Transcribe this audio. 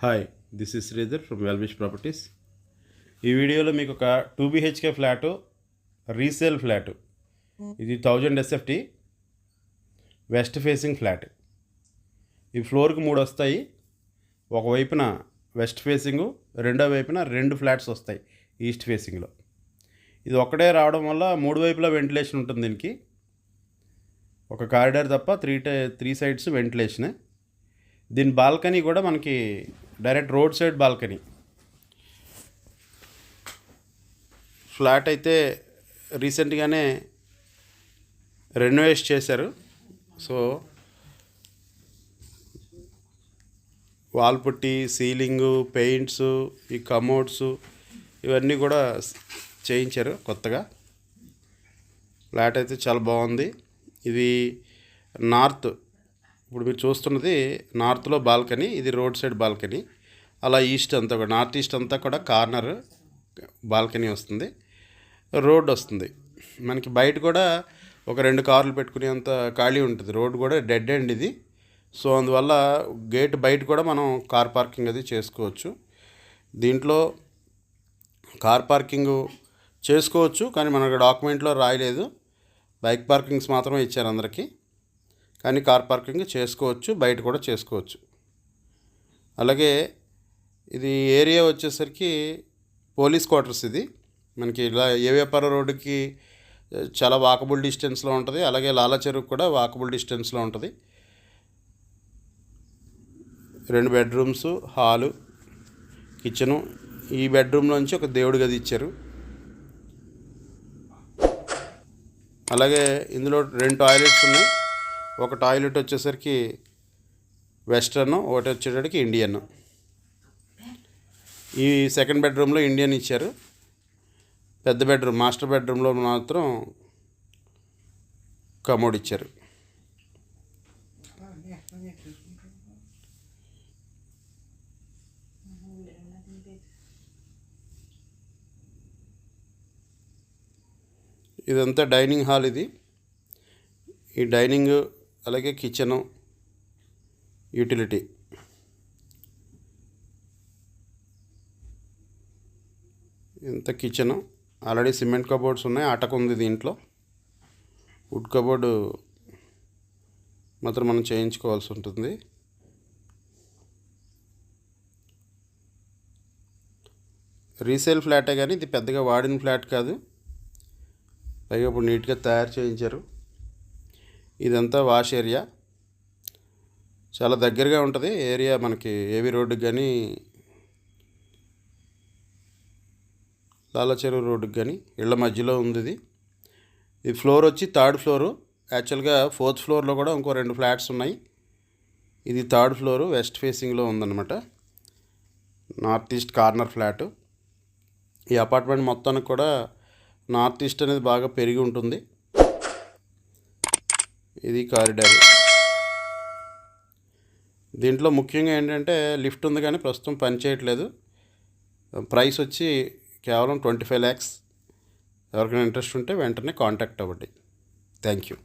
Hi, this is Sridhar from Wellwish properties. ఈ వీడియోలో మీకు ఒక 2 BHK ఫ్లాటు, రీసేల్ ఫ్లాటు. ఇది 1000 SFT వెస్ట్ ఫేసింగ్ ఫ్లాట్. ఈ ఫ్లోర్కి 3 వస్తాయి. ఒకవైపున వెస్ట్ ఫేసింగు, రెండో వైపున 2 ఫ్లాట్స్ వస్తాయి ఈస్ట్ ఫేసింగ్లో. ఇది ఒక్కటే రావడం వల్ల 3 వైపులా వెంటిలేషన్ ఉంటుంది. దీనికి ఒక కారిడార్ తప్ప 3 సైడ్స్ వెంటిలేషనే. దీని బాల్కనీ కూడా మనకి direct road side balcony. Flat అయితే రీసెంట్గానే రెనోవేట్ చేశారు. సో వాల్ పుట్టి, సీలింగు, పెయింట్స్, ఈ కమోడ్స్ ఇవన్నీ కూడా చేయించారు కొత్తగా. ఫ్లాట్ అయితే చాలా బాగుంది. ఇది నార్త్, ఇప్పుడు మీరు చూస్తున్నది నార్త్లో బాల్కనీ, ఇది రోడ్ సైడ్ బాల్కనీ. అలా ఈస్ట్ అంతా కూడా, నార్త్ ఈస్ట్ అంతా కూడా కార్నర్ బాల్కనీ వస్తుంది, రోడ్ వస్తుంది. మనకి బయట కూడా ఒక 2 కార్లు పెట్టుకునేంత ఖాళీ ఉంటుంది. రోడ్ కూడా డెడ్ ఎండ్ ఇది. సో అందువల్ల గేట్ బయట కూడా మనం కార్ పార్కింగ్ అది చేసుకోవచ్చు. దీంట్లో కార్ పార్కింగ్ చేసుకోవచ్చు, కానీ మనకు డాక్యుమెంట్లో రాయలేదు. బైక్ పార్కింగ్స్ మాత్రమే ఇచ్చారు అందరికీ, కానీ కార్ పార్కింగ్ చేసుకోవచ్చు, బయట కూడా చేసుకోవచ్చు. అలాగే ఇది ఏరియా వచ్చేసరికి పోలీస్ క్వార్టర్స్. ఇది మనకి ఇలా ఏవేపార రోడ్డుకి చాలా వాకబుల్ డిస్టెన్స్లో ఉంటుంది. అలాగే లాలా చెరువుకి కూడా వాకబుల్ డిస్టెన్స్లో ఉంటుంది. 2 బెడ్రూమ్స్, హాలు, కిచెను. ఈ బెడ్రూమ్లోంచి ఒక దేవుడి గది ఇచ్చారు. అలాగే ఇందులో 2 టాయిలెట్స్ ఉన్నాయి. ఒక టాయిలెట్ వచ్చేసరికి వెస్టర్న్, ఒకటి వచ్చేటప్పటికి ఇండియన్. ఈ సెకండ్ బెడ్రూమ్లో ఇండియన్ ఇచ్చారు. పెద్ద బెడ్రూమ్, మాస్టర్ బెడ్రూమ్లో మాత్రం కమోడ్ ఇచ్చారు. ఇదంతా డైనింగ్ హాల్. ఇది ఈ డైనింగ్, అలాగే కిచెను, యూటిలిటీ. ఇంత కిచెను. ఆల్రెడీ సిమెంట్ కబోర్డ్స్ ఉన్నాయి, అటక ఉంది దీంట్లో. వుడ్ కబోర్డు మాత్రం మనం చేయించుకోవాల్సి ఉంటుంది. రీసేల్ ఫ్లాటే, కానీ ఇది పెద్దగా వాడిన ఫ్లాట్ కాదు. పైగా ఇప్పుడు నీట్గా తయారు చేయించారు. ఇదంతా వాష్ ఏరియా, చాలా దగ్గరగా ఉంటుంది ఏరియా మనకి. ఏవి రోడ్డుకి కానీ, లాలా చెరువు రోడ్డుకి కానీ ఇళ్ళ మధ్యలో ఉంది ఇది. ఈ ఫ్లోర్ వచ్చి 3rd ఫ్లోరు. యాక్చువల్గా 4th ఫ్లోర్లో కూడా ఇంకో 2 ఫ్లాట్స్ ఉన్నాయి. ఇది 3rd ఫ్లోరు, వెస్ట్ ఫేసింగ్లో ఉందన్నమాట. North east corner flat. ఈ అపార్ట్మెంట్ మొత్తానికి కూడా నార్త్ ఈస్ట్ అనేది బాగా పెరిగి ఉంటుంది. ఇది కారిడార్. దీంట్లో ముఖ్యంగా ఏంటంటే లిఫ్ట్ ఉంది, కానీ ప్రస్తుతం పని చేయట్లేదు. ప్రైస్ వచ్చి కేవలం 25 lakhs. ఎవరికైనా ఇంట్రెస్ట్ ఉంటే వెంటనే కాంటాక్ట్ అవ్వండి. Thank you.